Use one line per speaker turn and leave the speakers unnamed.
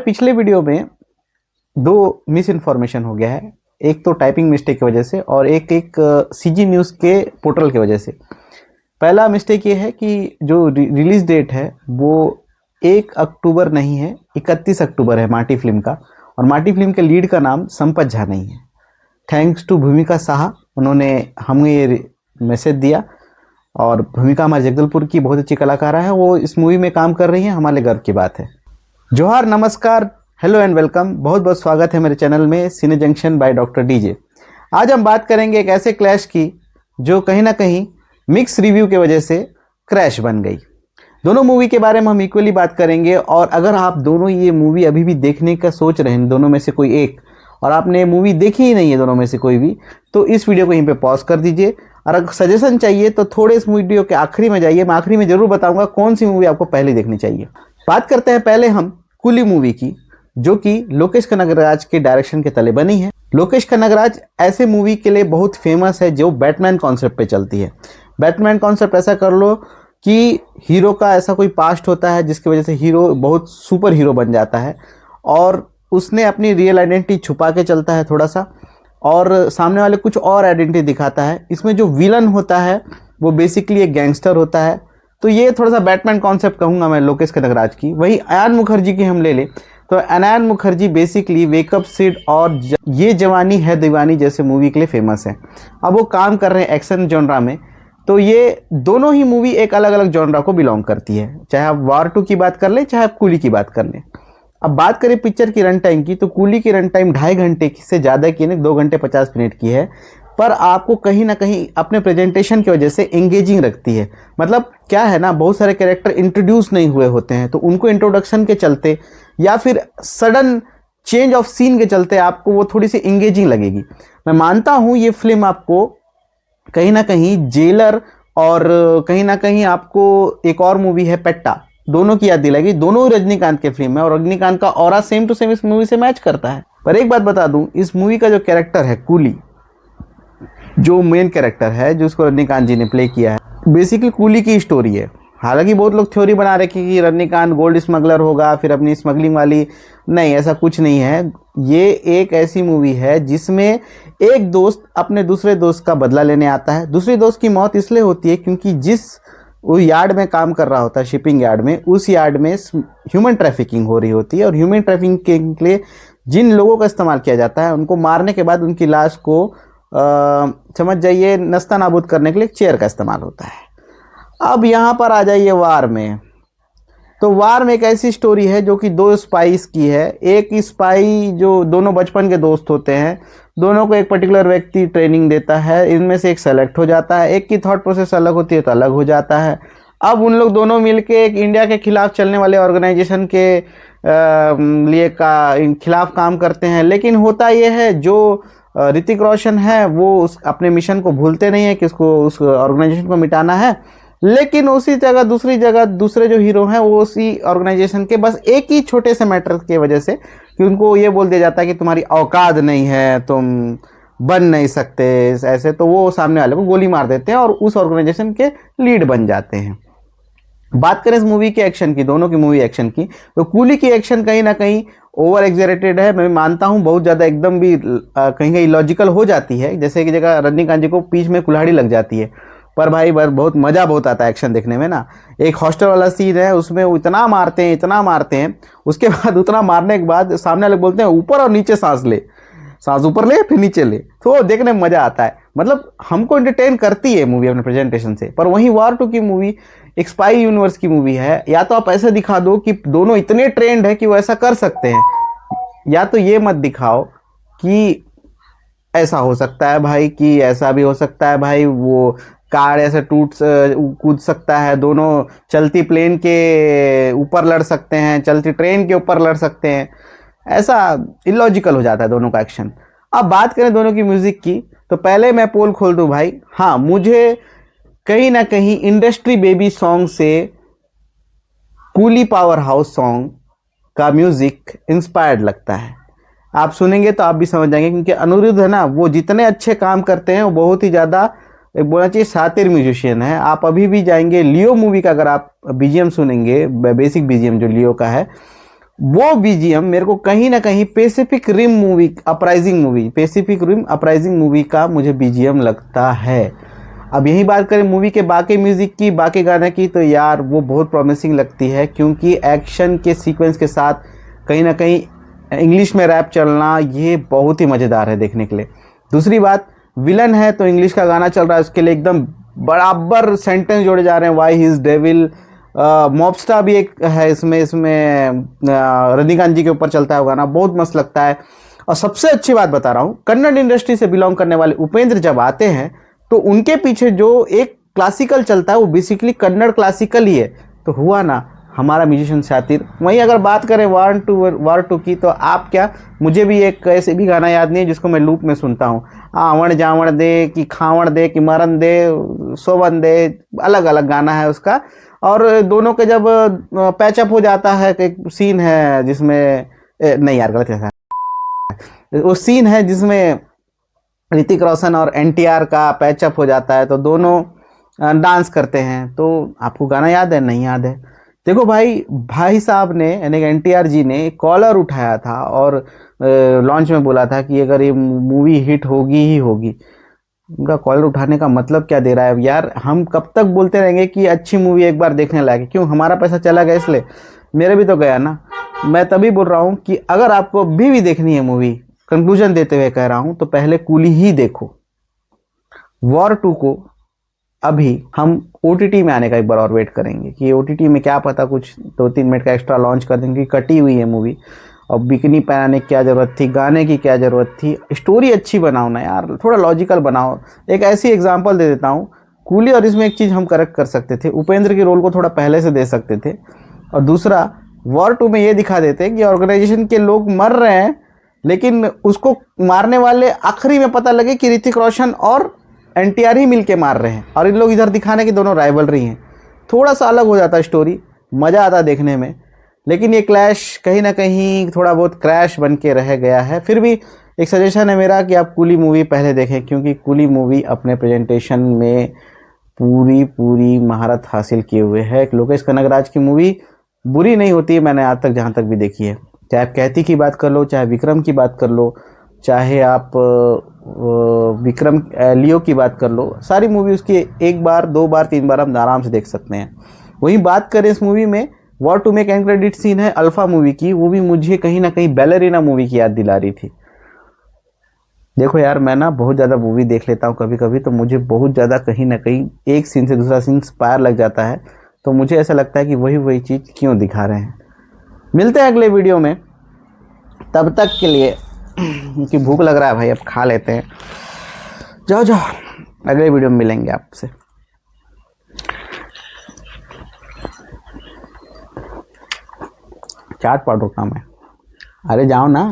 पिछले वीडियो में दो मिस इन्फॉर्मेशन हो गया है, एक तो टाइपिंग मिस्टेक की वजह से और एक सीजी न्यूज़ के पोर्टल की वजह से। पहला मिस्टेक ये है कि जो रिलीज डेट है वो 1 अक्टूबर नहीं है, 31 अक्टूबर है माटी फिल्म का, और माटी फिल्म के लीड का नाम संपत झा नहीं है। थैंक्स टू भूमिका साहा, उन्होंने हमें ये मैसेज दिया। और भूमिका हमारे जगदलपुर की बहुत अच्छी कलाकार है, वो इस मूवी में काम कर रही हैं, हमारे गर्व की बात है। जोहार, नमस्कार, हेलो एंड वेलकम, बहुत बहुत स्वागत है मेरे चैनल में सिने जंक्शन बाय डॉक्टर डीजे। आज हम बात करेंगे एक ऐसे क्लैश की जो कहीं ना कहीं मिक्स रिव्यू की वजह से क्रैश बन गई। दोनों मूवी के बारे में हम इक्वली बात करेंगे, और अगर आप दोनों ये मूवी अभी भी देखने का सोच रहे हैं, दोनों में से कोई एक, और आपने मूवी देखी ही नहीं है दोनों में से कोई भी, तो इस वीडियो को यहीं पे पॉज कर दीजिए। और अगर सजेशन चाहिए तो थोड़े इस वीडियो के आखिरी में जाइए, मैं आखिरी में जरूर बताऊंगा कौन सी मूवी आपको पहले देखनी चाहिए। बात करते हैं पहले हम कूली मूवी की, जो कि लोकेश कनगराज के डायरेक्शन के तले बनी है। लोकेश कनगराज ऐसे मूवी के लिए बहुत फेमस है जो बैटमैन कॉन्सेप्ट पे चलती है। बैटमैन कॉन्सेप्ट ऐसा कर लो कि हीरो का ऐसा कोई पास्ट होता है जिसकी वजह से हीरो बहुत सुपर हीरो बन जाता है, और उसने अपनी रियल आइडेंटिटी छुपा के चलता है थोड़ा सा, और सामने वाले कुछ और आइडेंटिटी दिखाता है। इसमें जो विलन होता है वो बेसिकली एक गैंगस्टर होता है। तो ये थोड़ा सा बैटमैन कॉन्सेप्ट कहूँगा मैं लोकेश कनगराज की। वही अयान मुखर्जी की हम ले लें तो अयान मुखर्जी बेसिकली वेकअप सिड और ये जवानी है दीवानी जैसे मूवी के लिए फेमस है। अब वो काम कर रहे हैं एक्शन जॉनरा में, तो ये दोनों ही मूवी एक अलग अलग जॉनरा को बिलोंग करती है। चाहे आप वार 2 की बात कर लें, चाहे आप कूली की बात कर लें। अब बात करें पिक्चर की रन टाइम की, तो कूली की रन टाइम 2.5 घंटे से ज़्यादा की नहीं, 2 घंटे 50 मिनट की है, पर आपको कहीं ना कहीं अपने प्रेजेंटेशन की वजह से एंगेजिंग रखती है। मतलब क्या है ना, बहुत सारे कैरेक्टर इंट्रोड्यूस नहीं हुए होते हैं, तो उनको इंट्रोडक्शन के चलते या फिर सडन चेंज ऑफ सीन के चलते आपको वो थोड़ी सी एंगेजिंग लगेगी। मैं मानता हूँ ये फिल्म आपको कहीं ना कहीं जेलर और कहीं ना कहीं आपको एक और मूवी है पेट्टा, दोनों की याद दिलाएगी। दोनों रजनीकांत के फिल्म है और रजनीकांत का ऑरा सेम टू सेम इस मूवी से मैच करता है। पर एक बात बता दूं, इस मूवी का जो कैरेक्टर है कूली, जो मेन कैरेक्टर है जिसको रजनीकांत जी ने प्ले किया है, बेसिकली कूली की स्टोरी है। हालांकि बहुत लोग थ्योरी बना रहे कि रजनीकांत गोल्ड स्मगलर होगा, फिर अपनी स्मगलिंग वाली, नहीं, ऐसा कुछ नहीं है। ये एक ऐसी मूवी है जिसमें एक दोस्त अपने दूसरे दोस्त का बदला लेने आता है। दूसरे दोस्त की मौत इसलिए होती है क्योंकि जिस वो यार्ड में काम कर रहा होता है, शिपिंग यार्ड में, उस यार्ड में ह्यूमन ट्रैफिकिंग हो रही होती है, और ह्यूमन ट्रैफिकिंग के लिए जिन लोगों का इस्तेमाल किया जाता है, उनको मारने के बाद उनकी लाश को समझ जाइए नस्ता नाबूद करने के लिए चेयर का इस्तेमाल होता है। अब यहाँ पर आ जाइए वार में, तो वार में एक ऐसी स्टोरी है जो कि 2 स्पाइस की है। एक स्पाई जो दोनों बचपन के दोस्त होते हैं, दोनों को एक पर्टिकुलर व्यक्ति ट्रेनिंग देता है, इनमें से एक सेलेक्ट हो जाता है, एक की थॉट प्रोसेस अलग होती है तो अलग हो जाता है। अब उन लोग दोनों मिलके एक इंडिया के खिलाफ चलने वाले ऑर्गेनाइजेशन के लिए खिलाफ काम करते हैं। लेकिन होता यह है, जो ऋतिक रोशन है वो अपने मिशन को भूलते नहीं है कि उसको उस ऑर्गेनाइजेशन को मिटाना है, लेकिन उसी जगह दूसरे जो हीरो हैं वो उसी ऑर्गेनाइजेशन के बस एक ही छोटे से मैटर की वजह से, कि उनको ये बोल दिया जाता है कि तुम्हारी औकात नहीं है, तुम बन नहीं सकते ऐसे, तो वो सामने वाले को गोली मार देते हैं और उस ऑर्गेनाइजेशन के लीड बन जाते हैं। बात करें इस मूवी के एक्शन की, दोनों की मूवी एक्शन की, तो कूली की एक्शन कहीं ना कहीं ओवर एग्जैरेटेड है। मैं मानता हूं बहुत ज़्यादा एकदम भी कहीं कहीं लॉजिकल हो जाती है, जैसे कि जगह रजनीकांत जी को पीठ में कुल्हाड़ी लग जाती है, पर भाई बहुत मज़ा बहुत आता है एक्शन देखने में ना। एक हॉस्टल वाला सीन है, उसमें वो इतना मारते हैं, उसके बाद उतना मारने के बाद सामने वाले बोलते हैं ऊपर और नीचे सांस ले, सांस ऊपर ले फिर नीचे ले, तो देखने में मज़ा आता है। मतलब हमको एंटरटेन करती है मूवी अपने प्रेजेंटेशन से। पर वहीं वार 2 की मूवी एक स्पाई यूनिवर्स की मूवी है, या तो आप ऐसे दिखा दो कि दोनों इतने ट्रेंड है कि वो ऐसा कर सकते हैं, या तो ये मत दिखाओ कि ऐसा हो सकता है भाई, कि ऐसा भी हो सकता है भाई, वो कार ऐसे कूद सकता है, दोनों चलती प्लेन के ऊपर लड़ सकते हैं, चलती ट्रेन के ऊपर लड़ सकते हैं, ऐसा इलॉजिकल हो जाता है दोनों का एक्शन। अब बात करें दोनों की म्यूजिक की, तो पहले मैं पोल खोल दूं भाई, हाँ, मुझे कहीं ना कहीं इंडस्ट्री बेबी सॉन्ग से कूली पावर हाउस सॉन्ग का म्यूजिक इंस्पायर्ड लगता है। आप सुनेंगे तो आप भी समझ जाएंगे, क्योंकि अनिरुद्ध है ना, वो जितने अच्छे काम करते हैं वो बहुत ही ज़्यादा एक बोलना चाहिए शातिर म्यूजिशियन है। आप अभी भी जाएंगे लियो मूवी का, अगर आप बीजीएम सुनेंगे, बेसिक बीजीएम जो लियो का है, वो बीजीएम मेरे को कहीं ना कहीं Pacific Rim movie Uprising movie का मुझे बीजीएम लगता है। अब यही बात करें मूवी के बाकी म्यूजिक की, बाकी गाने की, तो यार वो बहुत प्रॉमिसिंग लगती है, क्योंकि एक्शन के सीक्वेंस के साथ कहीं ना कहीं इंग्लिश में रैप चलना ये बहुत ही मज़ेदार है देखने के लिए। दूसरी बात, विलन है तो इंग्लिश का गाना चल रहा है, उसके लिए एकदम बराबर सेंटेंस जोड़े जा रहे हैं, वाई ही इज डेविल। मॉबस्टा भी एक है इसमें रजनीकांत जी के ऊपर चलता है वो गाना, बहुत मस्त लगता है। और सबसे अच्छी बात बता रहा हूँ, कन्नड़ इंडस्ट्री से बिलोंग करने वाले उपेंद्र जब आते हैं तो उनके पीछे जो एक क्लासिकल चलता है वो बेसिकली कन्नड़ क्लासिकल ही है। तो हुआ ना हमारा म्यूजिशियन शातिर। वहीं अगर बात करें वार टू की, तो आप क्या, मुझे भी एक ऐसे भी गाना याद नहीं है जिसको मैं लूप में सुनता हूँ। आवण जावण दे कि खावण दे कि मरन दे सोवन दे, अलग अलग गाना है उसका। और दोनों के जब पैचअप हो जाता है, एक सीन है जिसमें नहीं यार गलत है, वो सीन है जिसमें ऋतिक रोशन और एनटीआर का पैचअप हो जाता है, तो दोनों डांस करते हैं। तो आपको गाना याद है? नहीं याद है। देखो भाई साहब ने यानी एनटीआर जी ने कॉलर उठाया था और लॉन्च में बोला था कि अगर ये मूवी हिट होगी ही होगी। उनका कॉलर उठाने का मतलब क्या दे रहा है यार? हम कब तक बोलते रहेंगे कि अच्छी मूवी एक बार देखने लायक? क्यों, हमारा पैसा चला गया इसलिए? मेरे भी तो गया ना। मैं तभी बोल रहा हूँ कि अगर आपको अभी भी देखनी है मूवी, कंक्लूजन देते हुए कह रहा हूँ, तो पहले कूली ही देखो। वॉर 2 को अभी हम ओटीटी में आने का एक बार और वेट करेंगे कि ओटीटी में क्या पता कुछ 2-3 मिनट का एक्स्ट्रा लॉन्च कर देंगे। कटी हुई है मूवी, और बिकनी पहनाने की क्या ज़रूरत थी, गाने की क्या ज़रूरत थी, स्टोरी अच्छी बनाओ ना यार, थोड़ा लॉजिकल बनाओ। एक ऐसी एग्जांपल दे देता हूँ, कूली और इसमें एक चीज़ हम करेक्ट कर सकते थे, उपेंद्र के रोल को थोड़ा पहले से दे सकते थे। और दूसरा, वॉर 2 में ये दिखा देते कि ऑर्गेनाइजेशन के लोग मर रहे हैं, लेकिन उसको मारने वाले आखिरी में पता लगे कि ऋतिक रोशन और एनटीआर ही मिलके मार रहे हैं, और इन लोग इधर दिखाने की दोनों राइवलरी हैं। थोड़ा सा अलग हो जाता स्टोरी, मज़ा आता देखने में। लेकिन ये क्लैश कहीं ना कहीं थोड़ा बहुत क्रैश बन के रह गया है। फिर भी एक सजेशन है मेरा कि आप कूली मूवी पहले देखें, क्योंकि कूली मूवी अपने प्रेजेंटेशन में पूरी महारत हासिल किए हुए है। एक लोकेश कनगराज की मूवी बुरी नहीं होती है, मैंने आज तक जहाँ तक भी देखी है। चाहे आप कहती की बात कर लो, चाहे विक्रम की बात कर लो, चाहे आप विक्रम लियो की बात कर लो, सारी मूवी उसकी 1 बार 2 बार 3 बार हम आराम से देख सकते हैं। वहीं बात करें इस मूवी में, वॉर 2 में एक एंड क्रेडिट सीन है अल्फा मूवी की, वो भी मुझे कहीं ना कहीं बैलरीना मूवी की याद दिला रही थी। देखो यार, मैं ना बहुत ज़्यादा मूवी देख लेता हूँ कभी कभी, तो मुझे बहुत ज़्यादा कहीं ना कहीं एक सीन से दूसरा सीन इंस्पायर लग जाता है। तो मुझे ऐसा लगता है कि वही चीज़ क्यों दिखा रहे हैं। मिलते हैं अगले वीडियो में, तब तक के लिए क्योंकि भूख लग रहा है भाई, अब खा लेते हैं। जाओ अगले वीडियो में मिलेंगे आपसे। चाट पाउडर काम है, अरे जाओ ना।